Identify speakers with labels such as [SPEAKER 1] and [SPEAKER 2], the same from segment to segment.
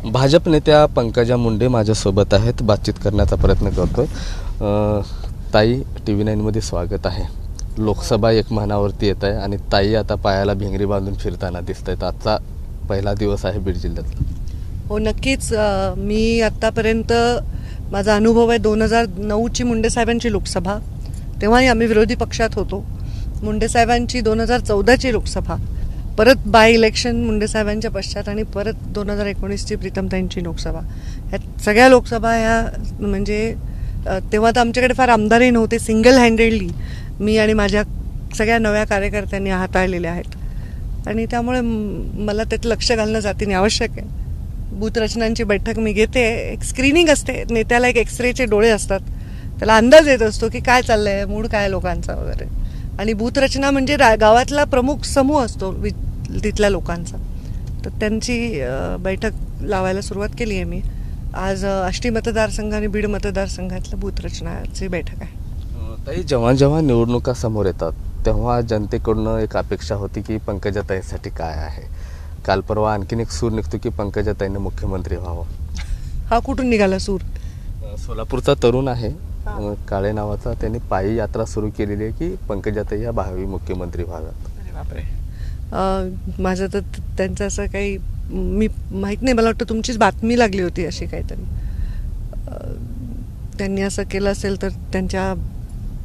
[SPEAKER 1] भाजप नेत्या पंकजा मुंडे माझ्यासोबत आहेत, बातचीत करण्याचा प्रयत्न करतोय। ताई, TV9 मध्ये स्वागत आहे। लोकसभा एक महिन्यावरती येत आहे आणि ताई आता पायाला भिंगरी बांधून फिरताना दिसत आहेत। आजचा पहिला दिवस आहे बीड जिल्ह्यातला।
[SPEAKER 2] हो, नक्कीच। मी आतापर्यंत माझा अनुभव आहे 2009ची मुंडे साहेबांची लोकसभा, तेव्हाही आम्ही विरोधी पक्षात होतो। मुंडे साहेबांची 2014ची लोकसभा, परत बाय इलेक्शन मुंडे साहेबांच्या पश्चात आणि परत 2019ची प्रीतमताईंची लोकसभा। ह्या सगळ्या लोकसभा ह्या म्हणजे तेव्हा तर आमच्याकडे फार आमदारही नव्हते, सिंगल हँडेडली मी आणि माझ्या सगळ्या नव्या कार्यकर्त्यांनी हाताळलेल्या आहेत आणि त्यामुळे मला त्यात लक्ष घालणं जातीने आवश्यक आहे। बूथ रचनांची बैठक मी घेते, एक स्क्रीनिंग असते, नेत्याला एक एक्सरेचे डोळे असतात, त्याला अंदाज येत असतो की काय चाललंय, मूड काय लोकांचा वगैरे। आणि बूथ रचना म्हणजे गावातला प्रमुख समूह असतो तिथल्या लोकांचा, तर त्यांची बैठक लावायला सुरुवात केली आहे मी। आज आष्टी मतदारसंघ आणि बीड मतदारसंघातल्या बूथ रचनाची बैठक आहे।
[SPEAKER 1] ताई, जेव्हा जेव्हा निवडणुका समोर येतात तेव्हा जनतेकडून एक अपेक्षा होती की पंकजाताईंसाठी काय आहे। काल परवा आणखीन एक सूर निघतो की पंकजाताईंनी मुख्यमंत्री व्हावं।
[SPEAKER 2] हा कुठून निघाला सूर?
[SPEAKER 1] सोलापूरचा तरुण आहे काळे नावाचा, त्यांनी पायी यात्रा सुरू केलेली आहे की पंकजाताई या भावी मुख्यमंत्री व्हाव्यात।
[SPEAKER 2] अरे बापरे, माझं तर त्यांचं असं काही मी माहीत नाही, मला वाटतं तुमचीच बातमी लागली होती अशी काहीतरी। त्यांनी असं केलं असेल तर त्यांच्या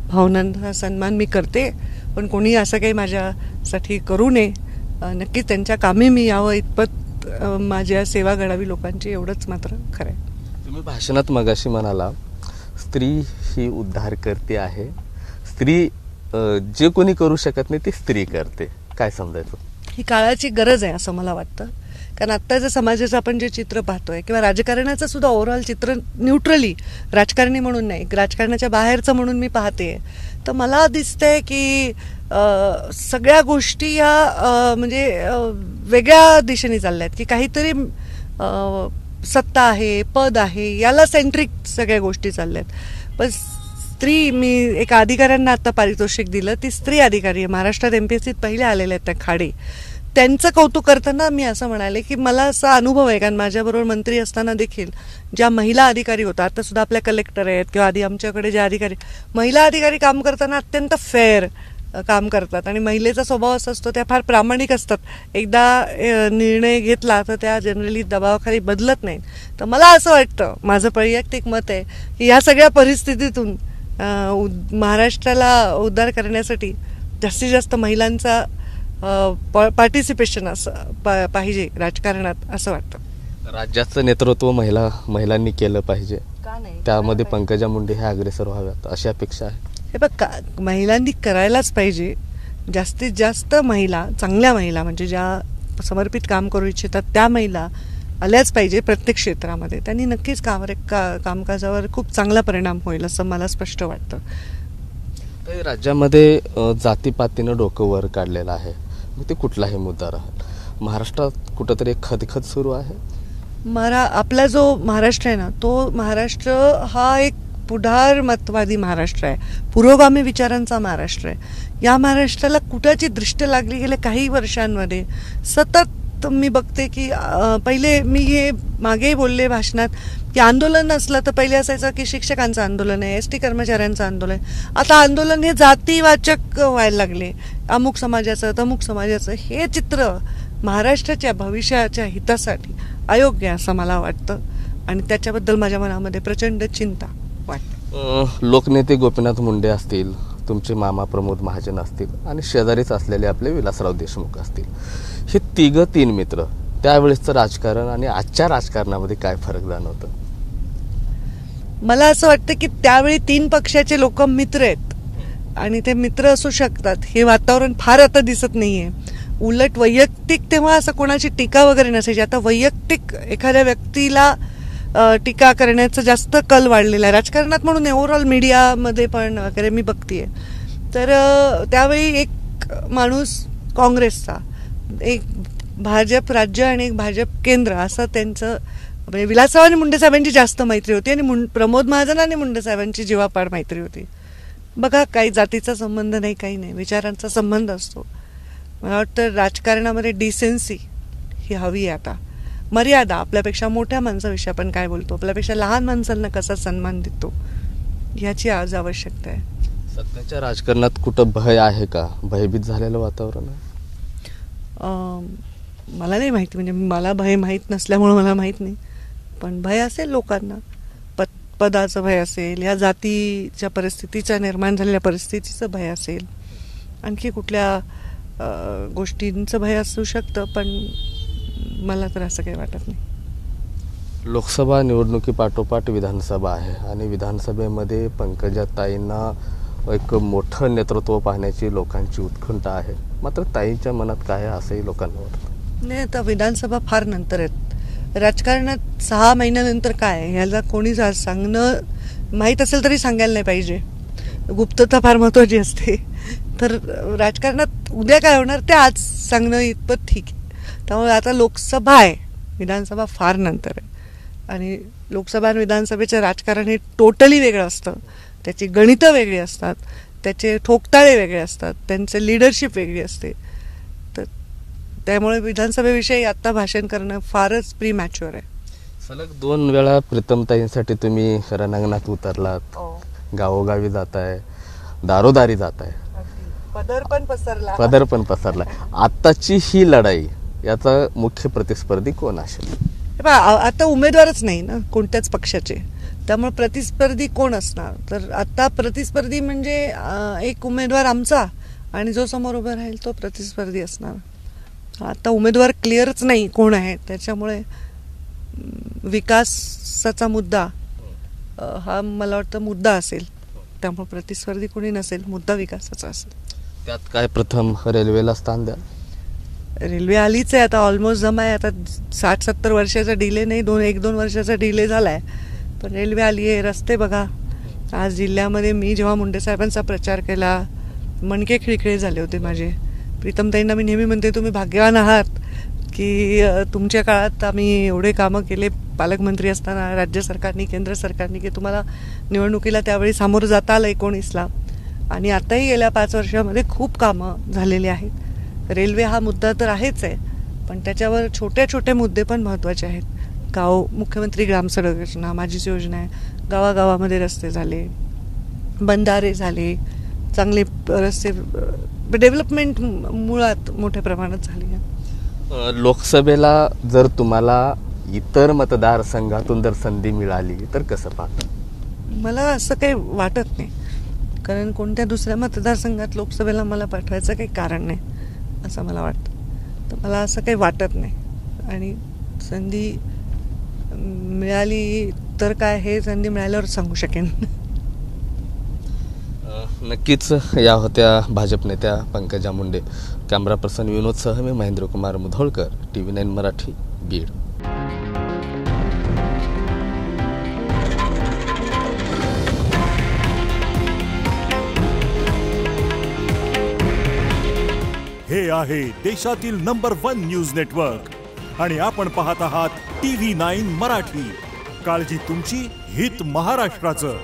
[SPEAKER 2] भावनांचा सन्मान मी करते, पण कोणी असं काही माझ्यासाठी करू नये। नक्कीच त्यांच्या कामी मी यावं इतपत माझ्या सेवा घडावी लोकांची, एवढंच मात्र खरं आहे।
[SPEAKER 1] तुम्ही भाषणात मगाशी म्हणाला स्त्री ही उद्धार करते आहे, स्त्री जे कोणी करू शकत नाही ती स्त्री करते, काय समजायचं? ही
[SPEAKER 2] काळाची गरज आहे असं मला वाटतं, कारण आत्ताचं समाजाचं आपण जे चित्र पाहतोय किंवा राजकारणाचं सुद्धा ओव्हरऑल चित्र, न्यूट्रली राजकारणी म्हणून नाही, राजकारणाच्या बाहेरचं म्हणून मी पाहते, तर मला दिसतंय की सगळ्या गोष्टी या म्हणजे वेगळ्या दिशेने चालल्या आहेत, की काहीतरी सत्ता आहे, पद आहे, याला सेंट्रिक सगळ्या गोष्टी चालल्या आहेत। पण स्त्री, मी एका अधिकाऱ्यांना आता पारितोषिक दिलं, ती स्त्री अधिकारी आहे, महाराष्ट्रात MPSCत पहिले आलेल्या आहेत त्या खाडे, त्यांचं कौतुक करताना मी असं म्हणाले की मला असा अनुभव आहे, कारण माझ्याबरोबर मंत्री असताना देखील ज्या महिला अधिकारी होत्या, आता सुद्धा आपल्या कलेक्टर आहेत किंवा आधी आमच्याकडे ज्या अधिकारी, महिला अधिकारी काम करताना अत्यंत फेअर काम करतात आणि महिलेचा स्वभाव असा असतो, त्या फार प्रामाणिक असतात, एकदा निर्णय घेतला तर त्या जनरली दबावाखाली बदलत नाहीत। तर मला असं वाटतं, माझं वैयक्तिक मत आहे की या सगळ्या परिस्थितीतून महाराष्ट्राला उद्धार करण्यासाठी जास्तीत जास्त महिलांचा पार्टिसिपेशन असं पाहिजे राजकारणात, असं वाटतं।
[SPEAKER 1] राज्याचं नेतृत्व महिलांनी केलं पाहिजे, का नाही, त्यामध्ये पंकजा मुंडे हे अग्रेसर व्हाव्यात अशी अपेक्षा आहे।
[SPEAKER 2] हे बघ, महिलांनी करायलाच पाहिजे, जास्तीत जास्त महिला, चांगल्या महिला म्हणजे ज्या समर्पित काम करू इच्छितात त्या महिला आल्याच पाहिजे प्रत्येक क्षेत्रामध्ये, त्यांनी नक्कीच कामकाजावर खूप चांगला परिणाम होईल असं मला स्पष्ट वाटतं।
[SPEAKER 1] राज्यामध्ये जातीपातीनं डोकं वर काढलेलं आहे, मग ते कुठलाही मुद्दा राहील, महाराष्ट्रात कुठंतरी एक खदखद सुरू आहे।
[SPEAKER 2] आपला जो महाराष्ट्र आहे ना, तो महाराष्ट्र हा एक पुढारमतवादी महाराष्ट्र आहे, पुरोगामी विचारांचा महाराष्ट्र आहे। या महाराष्ट्राला कुठाची दृष्ट लागली गेल्या काही वर्षांमध्ये सतत मी बघते की पहिले मी हे मागेही बोलले भाषणात की आंदोलन असलं तर पहिले असायचं की शिक्षकांचं आंदोलन आहे, ST कर्मचाऱ्यांचं आंदोलन, आता आंदोलन हे जातीवाचक व्हायला लागले, अमुक समाजाचं तमुक समाजाचं। हे चित्र महाराष्ट्राच्या भविष्याच्या हितासाठी अयोग्य असं मला वाटतं आणि त्याच्याबद्दल माझ्या मनामध्ये प्रचंड चिंता वाटते।
[SPEAKER 1] लोकनेते गोपीनाथ मुंडे असतील, तुमचे मामा प्रमोद महाजन असतील आणि शेजारीच असलेले आपले विलासराव देशमुख असतील, हे तीन मित्र, त्यावेळेसचं राजकारण आणि आजच्या राजकारणामध्ये काय फरक जाणवतं?
[SPEAKER 2] मला असं वाटतं की त्यावेळी 3 पक्षाचे लोक मित्र आहेत आणि ते मित्र असू शकतात, हे वातावरण फार आता दिसत नाहीये। उलट वैयक्तिक तेव्हा असं कोणाची टीका वगैरे नसायची, आता वैयक्तिक एखाद्या व्यक्तीला टीका करण्याचं जास्त कल वाढलेला आहे राजकारणात, म्हणून ओव्हरऑल मीडियामध्ये पण वगैरे मी बघतीये। तर त्यावेळी एक माणूस काँग्रेसचा, एक भाजप राज्य आणि एक भाजप केंद्र, असं त्यांचं म्हणजे विलासराव आणि मुंडे साहेबांची जास्त मैत्री होती आणि प्रमोद महाजन आणि मुंडे साहेबांची जीवापाड मैत्री होती। बघा, काही जातीचा संबंध नाही, काही नाही, विचारांचा संबंध असतो। मला वाटतं राजकारणामध्ये डिसेन्सी ही हवी आहे आता। मर्यादा, आपल्यापेक्षा मोठ्या माणसाविषयी आपण काय बोलतो, आपल्यापेक्षा लहान माणसांना कसा सन्मान देतो, ह्याची आज आवश्यकता आहे.
[SPEAKER 1] सध्याच्या राजकारणात कुठं भय आहे का? भयभीत झालेलं वातावरण आहे?
[SPEAKER 2] मला नाही माहिती, म्हणजे मला भय माहीत नसल्यामुळं मला माहीत नाही. पण भय असेल लोकांना, पदाचं भय असेल, या जातीच्या परिस्थितीच्या निर्माण झालेल्या परिस्थितीचं भय असेल, आणखी कुठल्या गोष्टींचं भय असू शकतं. पण मला तर असं काही वाटत नाही.
[SPEAKER 1] लोकसभा निवडणुकीपाठोपाठ विधानसभा आहे आणि विधानसभेमध्ये पंकजाताईंना एक मोठं नेतृत्व पाहण्याची लोकांची उत्कंठा आहे. मात्र ताईंच्या मनात काय आहे असंही लोकांना वाटतं.
[SPEAKER 2] नाही, आता विधानसभा फार नंतर आहेत. राजकारणात 6 महिन्यानंतर काय ह्याला कोणी सांगणं, माहीत असेल तरी सांगायला नाही पाहिजे. गुप्तता फार महत्त्वाची असते. तर राजकारणात उद्या काय होणार ते आज सांगणं इतपत ठीक आहे. त्यामुळे आता लोकसभा आहे, विधानसभा फार नंतर आहे. आणि लोकसभा आणि विधानसभेचं राजकारण हे टोटली वेगळं असतं. त्याची गणितं वेगळी असतात, त्याचे ठोकताळे वेगळे असतात, त्यांचे लिडरशिप वेगळी असते. तर त्यामुळे विधानसभेविषयी आत्ता भाषण करणं फारच प्रीमॅच्युअर आहे.
[SPEAKER 1] सलग 2 वेळा प्रीतमताईंसाठी तुम्ही रणांगणात उतरलात, गावोगावी जाताय, दारोदारी जाताय, पदर पण पसरलाय. आत्ताची ही लढाई, याचा मुख्य प्रतिस्पर्धी कोण असेल?
[SPEAKER 2] आता उमेदवारच नाही ना कोणत्याच पक्षाचे, त्यामुळे प्रतिस्पर्धी कोण असणार? तर आता प्रतिस्पर्धी म्हणजे एक उमेदवार आमचा आणि जो समोर उभा राहील तो प्रतिस्पर्धी असणार. आता उमेदवार क्लिअरच नाही कोण आहे, त्याच्यामुळे विकासाचा मुद्दा हा मला वाटतं मुद्दा असेल. त्यामुळे प्रतिस्पर्धी कोणी नसेल, मुद्दा विकासाचा असेल.
[SPEAKER 1] त्यात काय प्रथम रेल्वेला स्थान द्या?
[SPEAKER 2] रेल्वे आलीच आहे आता, ऑलमोस्ट जमा आहे. आता 60-70 वर्षाचा डिले नाही, 1-2 वर्षाचा डिले झाला आहे, पण रेल्वे आली आहे. रस्ते बघा, आज जिल्ह्यामध्ये मी जेव्हा मुंडे साहेबांचा प्रचार केला, मणके खिळखिळे झाले होते माझे. प्रीतमताईंना मी नेहमी म्हणते, तुम्ही भाग्यवान आहात की तुमच्या काळात आम्ही एवढे कामं केले, पालकमंत्री असताना राज्य सरकारने, केंद्र सरकारने, की तुम्हाला निवडणुकीला त्यावेळी सामोरं जाता आलं 19ला. आणि आताही गेल्या 5 वर्षामध्ये खूप कामं झालेली आहेत. रेल्वे हा मुद्दा तर आहेच आहे, पण त्याच्यावर छोटे छोटे मुद्दे पण महत्त्वाचे आहेत. मुख्यमंत्री ग्रामसडक योजना, माझीच योजना आहे, गावागावामध्ये रस्ते झाले, बंधारे झाले, चांगले रस्ते, डेव्हलपमेंट मुळात मोठ्या प्रमाणात झाली आहे.
[SPEAKER 1] लोकसभेला जर तुम्हाला इतर मतदारसंघातून जर संधी मिळाली तर कसं पाहता?
[SPEAKER 2] मला असं काही वाटत नाही, कारण कोणत्या दुसऱ्या मतदारसंघात लोकसभेला मला पाठवायचं काही कारण नाही असं मला वाटतं. तर मला असं काही वाटत नाही. आणि संधी मिळाली तर काय, हे संधी मिळाल्यावर सांगू शकेन.
[SPEAKER 1] नक्कीच. या होत्या भाजप नेत्या पंकजा मुंडे. कॅमेरा पर्सन विनोदसह मी महेंद्रकुमार मुधोळकर, TV9 मराठी, बीड.
[SPEAKER 3] हे आहे देशातील नंबर 1 न्यूज नेटवर्क आणि आपण पाहत आहात TV9 मराठी. काळजी तुमची, हित महाराष्ट्राचं.